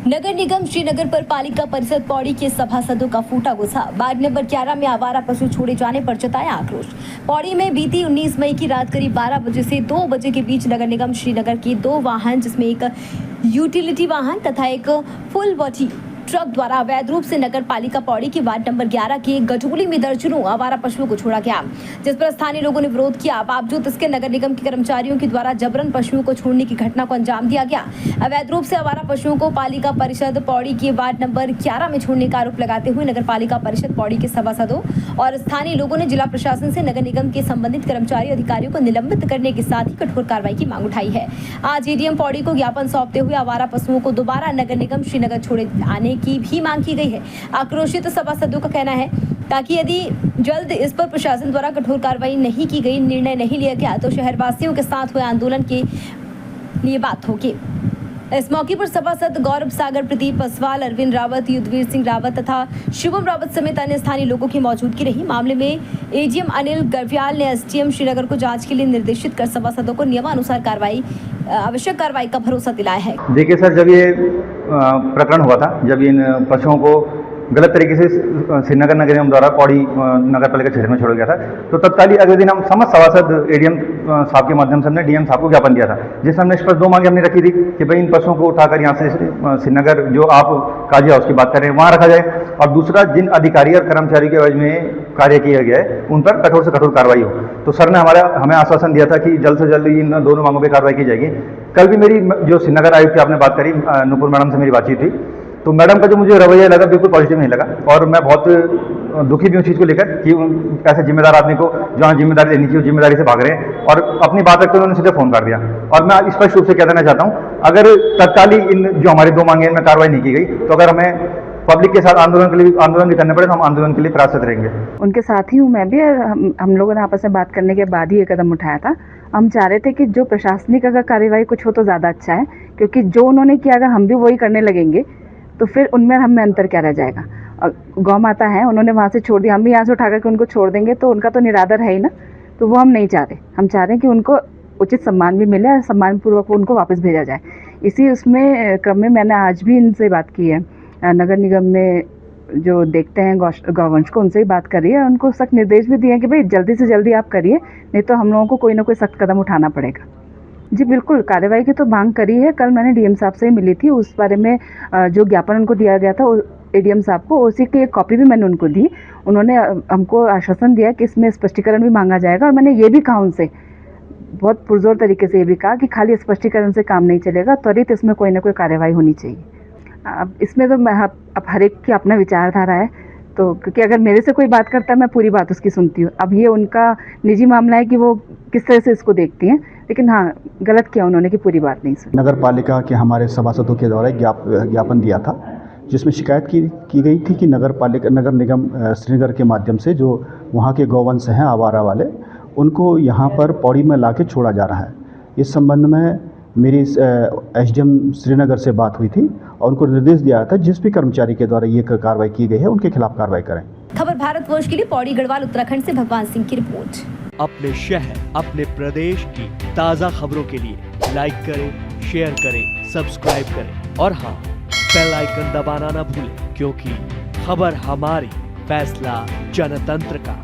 नगर निगम श्रीनगर पर पालिका परिषद पौड़ी के सभासदों का फूटा गुस्सा। वार्ड नंबर 11 में आवारा पशु छोड़े जाने पर जताया आक्रोश। पौड़ी में बीती 19 मई की रात करीब 12 बजे से 2 बजे के बीच नगर निगम श्रीनगर के 2 वाहन, जिसमें एक यूटिलिटी वाहन तथा एक फुल बॉडी ट्रक द्वारा अवैध रूप से नगर पालिका पौड़ी के वार्ड नंबर 11 के गठोली में दर्जनों आवारा पशुओं को छोड़ा गया, जिस पर स्थानीय लोगों ने विरोध किया। बावजूद इसके नगर निगम के कर्मचारियों के द्वारा जबरन पशुओं को छोड़ने की घटना को अंजाम दिया गया। अवैध रूप से आवारा पशुओं को पालिका परिषद पौड़ी के वार्ड नंबर 11 में छोड़ने का आरोप लगाते हुए नगर पालिका परिषद पौड़ी के सभासदों और स्थानीय लोगों ने जिला प्रशासन से नगर निगम के संबंधित कर्मचारी अधिकारियों को निलंबित करने के साथ ही कठोर कार्रवाई की मांग उठाई है। आज एडीएम पौड़ी को ज्ञापन सौंपते हुए आवारा पशुओं को दोबारा नगर निगम श्रीनगर छोड़े आने की भी मांग की गई है। आक्रोशित सभासदों का कहना है ताकि यदि जल्द इस पर प्रशासन द्वारा कठोर कार्रवाई नहीं की गई, निर्णय नहीं लिया गया तो शहरवासियों के साथ हुए आंदोलन के लिए बात होगी। इस मौके पर सभासद गौरव सागर, प्रदीप पसवाल, अरविंद रावत, युद्धवीर सिंह रावत तथा शुभम रावत समेत अन्य स्थानीय लोगों की मौजूदगी रही। मामले में एडीएम अनिल गर्व्याल ने एसडीएम श्रीनगर को जांच के लिए निर्देशित कर सभासदों को नियमानुसार आवश्यक कार्रवाई का भरोसा दिलाया है। देखिए सर, जब ये प्रकरण हुआ था, जब इन पशुओं को गलत तरीके से श्रीनगर नगर निगम द्वारा पौड़ी नगर पालिका क्षेत्र में छोड़ा गया था, तो तत्कालीन अगले दिन हम समस्त सभासद एडीएम साहब के माध्यम से हमने डीएम साहब को ज्ञापन दिया था, जिसमें हमने इस पर 2 मांगे हमने रखी थी कि भाई इन पशुओं को उठाकर यहाँ से श्रीनगर जो आप काजी हाउस की बात कर रहे हैं वहाँ रखा जाए, और दूसरा जिन अधिकारी और कर्मचारी के एवज में कार्य किया गया है उन पर कठोर से कठोर कार्रवाई हो। तो सर ने हमें आश्वासन दिया था कि जल्द से जल्द इन दोनों मांगों पर कार्रवाई की जाएगी। कल भी मेरी जो श्रीनगर आयुक्त की आपने बात करी, नुपुर मैडम से मेरी बातचीत थी, तो मैडम का जो मुझे रवैया लगा बिल्कुल पॉजिटिव नहीं लगा, और मैं बहुत दुखी भी हूँ चीज़ को लेकर कि ऐसे जिम्मेदार आदमी को जहाँ जिम्मेदारी देनी चाहिए जिम्मेदारी से भाग रहे हैं, और अपनी बात रखते उन्होंने सीधे फ़ोन कर दिया। और मैं स्पष्ट रूप से कह देना चाहता हूँ, अगर तत्कालीन इन जो हमारी 2 मांगे इनमें कार्रवाई नहीं की गई तो अगर हमें पब्लिक के साथ आंदोलन भी करने पड़े तो हम आंदोलन के लिए प्रयासरत रहेंगे। उनके साथ ही हूँ मैं भी, और हम लोगों ने आपस में बात करने के बाद ही ये कदम उठाया था। हम चाह रहे थे कि जो प्रशासनिक अगर कार्रवाई कुछ हो तो ज़्यादा अच्छा है, क्योंकि जो उन्होंने किया अगर हम भी वही करने लगेंगे तो फिर उनमें हमें अंतर क्या रह जाएगा। गौ माता है, उन्होंने वहाँ से छोड़ दिया, हम भी यहाँ से उठा करके उनको छोड़ देंगे तो उनका तो निरादर है ही ना, तो वो हम नहीं चाह रहे। हम चाह रहे हैं कि उनको उचित सम्मान भी मिले और सम्मानपूर्वक उनको वापस भेजा जाए। इसी उसमें क्रम में मैंने आज भी इनसे बात की है, नगर निगम में जो देखते हैं गौवंश को, उनसे ही बात करी है, उनको सख्त निर्देश भी दिए हैं कि भाई जल्दी से जल्दी आप करिए, नहीं तो हम लोगों को कोई ना कोई सख्त कदम उठाना पड़ेगा। जी बिल्कुल, कार्रवाई की तो मांग करी है। कल मैंने डीएम साहब से मिली थी, उस बारे में जो ज्ञापन उनको दिया गया था एडीएम साहब को, उसी की एक कॉपी भी मैंने उनको दी। उन्होंने हमको आश्वासन दिया कि इसमें स्पष्टीकरण भी मांगा जाएगा, और मैंने ये भी कहा उनसे, बहुत पुरजोर तरीके से ये भी कहा कि खाली स्पष्टीकरण से काम नहीं चलेगा, त्वरित इसमें कोई ना कोई कार्रवाई होनी चाहिए। अब इसमें तो अब हर एक की अपना विचारधारा है, तो क्योंकि अगर मेरे से कोई बात करता है मैं पूरी बात उसकी सुनती हूँ। अब ये उनका निजी मामला है कि वो किस तरह से इसको देखती हैं, लेकिन हाँ, गलत किया उन्होंने कि पूरी बात नहीं सुनी। नगर पालिका के हमारे सभासदों के द्वारा ज्ञापन दिया था, जिसमें शिकायत की गई थी कि नगर निगम श्रीनगर के माध्यम से जो वहाँ के गौवंश हैं आवारा वाले, उनको यहाँ पर पौड़ी में लाके छोड़ा जा रहा है। इस संबंध में मेरी एसडीएम श्रीनगर से बात हुई थी और उनको निर्देश दिया था जिस भी कर्मचारी के द्वारा ये कार्रवाई की गई है उनके खिलाफ कार्रवाई करें। खबर भारतवर्ष के लिए पौड़ी गढ़वाल उत्तराखंड से भगवान सिंह की रिपोर्ट। अपने शहर, अपने प्रदेश की ताज़ा खबरों के लिए लाइक करें, शेयर करें, सब्सक्राइब करें और हाँ, बेल आइकन दबाना ना भूलें, क्योंकि खबर हमारी, फैसला जनतंत्र का।